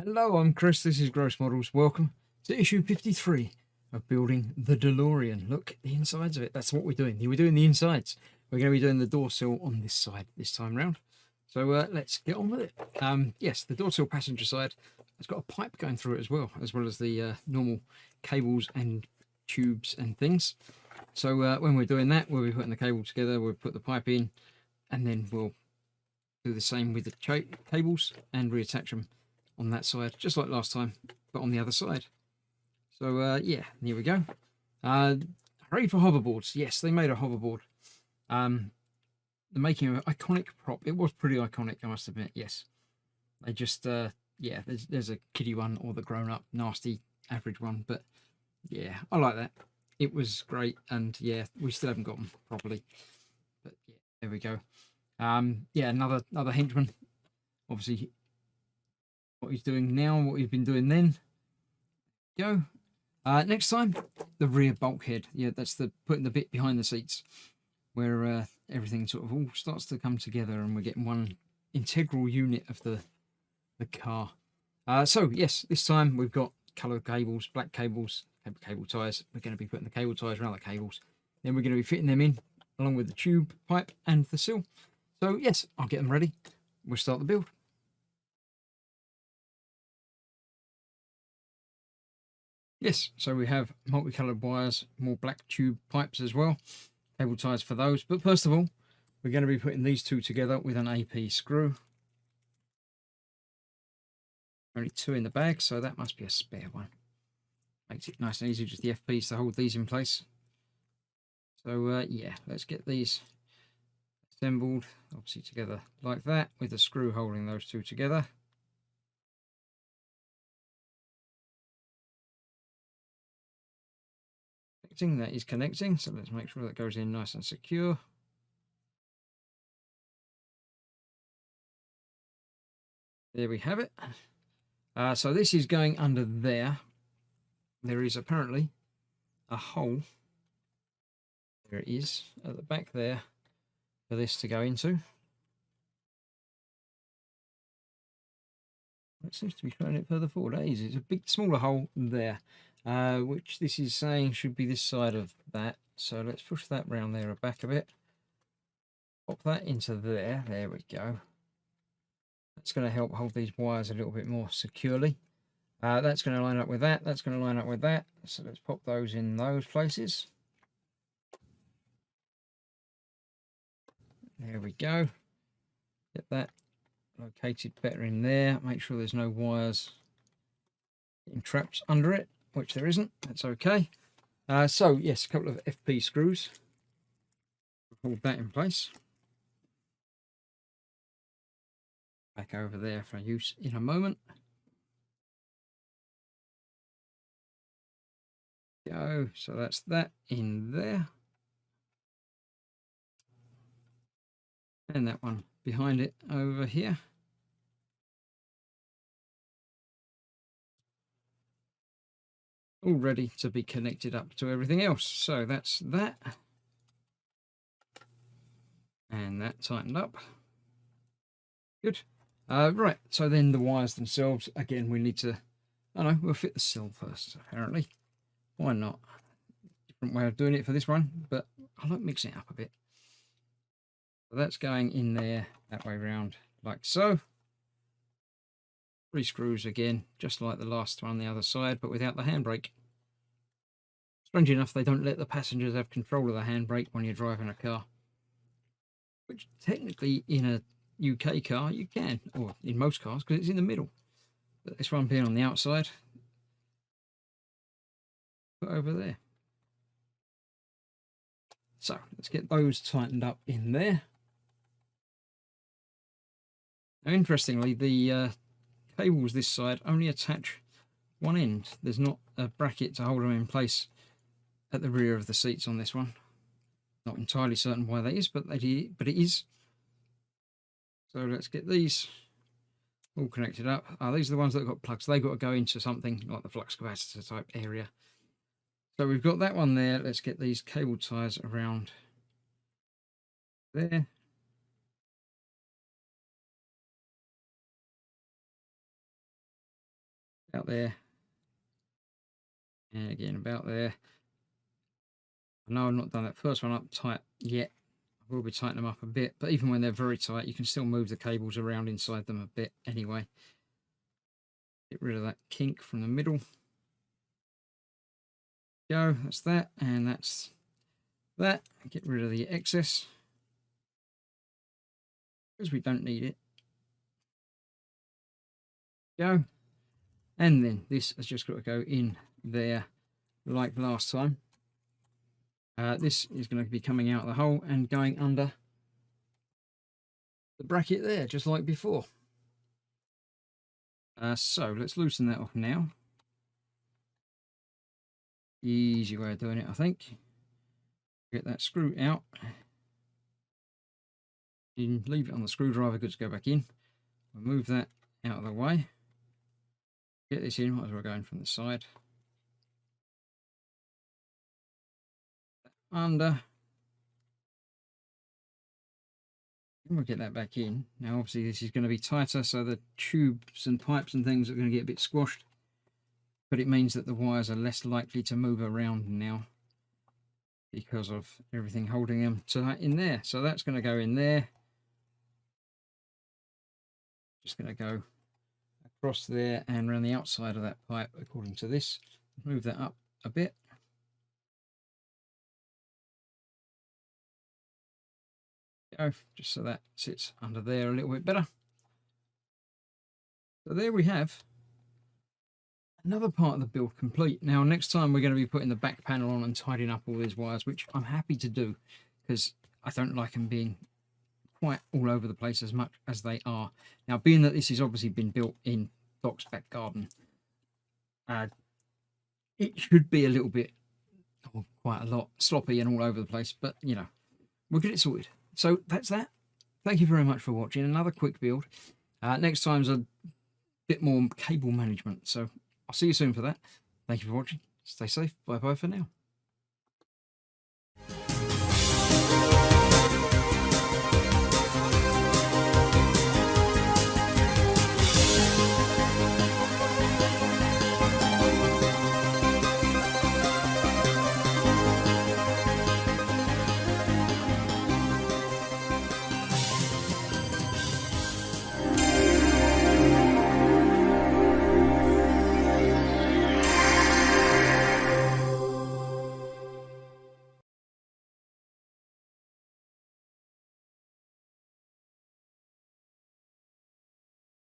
Hello, I'm Chris. This is Gross Models. Welcome to issue 53 of building the Delorean. Look, the insides of it. That's what we're doing. We're doing the insides. We're going to be doing the door sill on this side this time round. So let's get on with it. Yes, the door sill passenger side has got a pipe going through it as well as the normal cables and tubes and things. So when we're doing that, we'll be putting the cable together. We'll put the pipe in, and then we'll do the same with the cables and reattach them on that side, just like last time, but on the other side. So yeah, here we go. Hooray for hoverboards. Yes, they made a hoverboard. The making of an iconic prop. It was pretty iconic, I must admit. Yes, they just yeah, there's a kiddie one or the grown-up nasty average one, but yeah, I like that. It was great, and yeah, we still haven't got them properly, but yeah, there we go. Yeah, another henchman. Obviously, what he's doing now, what he's been doing then. Go. Next time, the rear bulkhead. Yeah, that's the putting the bit behind the seats where everything sort of all starts to come together, and we're getting one integral unit of the car. So yes, this time we've got coloured cables, black cables, cable ties. We're going to be putting the cable ties around the cables. Then we're going to be fitting them in along with the tube, pipe, and the sill. So yes, I'll get them ready. We'll start the build. Yes, so we have multicoloured wires, more black tube pipes as well, cable ties for those. But first of all, we're going to be putting these two together with an AP screw. Only two in the bag, so that must be a spare one. Makes it nice and easy, just the FPs to hold these in place. So yeah, let's get these assembled, obviously together like that, with a screw holding those two together. That is connecting, so let's make sure that goes in nice and secure. There we have it. So this is going under there. There is apparently a hole. There it is at the back there for this to go into. It seems to be throwing it further forward. That is, it's a big, smaller hole there, which this is saying should be this side of that. So let's push that round there, the back of it. Pop that into there. There we go. That's going to help hold these wires a little bit more securely. That's going to line up with that. That's going to line up with that. So let's pop those in those places. There we go. Get that located better in there. Make sure there's no wires getting trapped under it, which there isn't. That's okay. So yes, a couple of FP screws. Hold that in place. Back over there for use in a moment. Go. So that's that in there. And that one behind it over here. All ready to be connected up to everything else. So that's that. And that tightened up. Good. Right, so then the wires themselves, again, we need to, I don't know, we'll fit the sill first, apparently. Why not? Different way of doing it for this one, but I like mixing it up a bit. So that's going in there, that way round, like so. 3 screws again, just like the last one on the other side, but without the handbrake. Strange enough, they don't let the passengers have control of the handbrake when you're driving a car. Which technically in a UK car you can, or in most cars, because it's in the middle. But this one being on the outside, put over there. So let's get those tightened up in there. Now, interestingly, the cables this side only attach one end. There's not a bracket to hold them in place at the rear of the seats on this one. Not entirely certain why that is, but it is. So let's get these all connected up. These are the ones that have got plugs. They've got to go into something like the flux capacitor type area. So we've got that one there. Let's get these cable ties around there. About there. And again, about there. I know I've not done that first one up tight yet. I will be tightening them up a bit, but even when they're very tight, you can still move the cables around inside them a bit anyway. Get rid of that kink from the middle. Go, that's that, and that's that. Get rid of the excess, because we don't need it. Go. And then this has just got to go in there like last time. This is going to be coming out of the hole and going under the bracket there, just like before. So let's loosen that off now. Easy way of doing it, I think. Get that screw out. You can leave it on the screwdriver, good to go back in. We'll move that out of the way. Get this in, might as well go in from the side. Under. And we'll get that back in. Now obviously this is going to be tighter, so the tubes and pipes and things are going to get a bit squashed. But it means that the wires are less likely to move around now because of everything holding them tight in there. So that's going to go in there. Just going to go across there and around the outside of that pipe according to this. Move that up a bit. Go, just so that sits under there a little bit better. So there we have another part of the build complete. Now next time we're going to be putting the back panel on and tidying up all these wires, which I'm happy to do because I don't like them being quite all over the place as much as they are. Now being that this has obviously been built in Doc's back garden, it should be a little bit, or quite a lot, sloppy and all over the place, but you know, we'll get it sorted. So that's that. Thank you very much for watching. Another quick build. Next time's a bit more cable management. So I'll see you soon for that. Thank you for watching. Stay safe. Bye bye for now.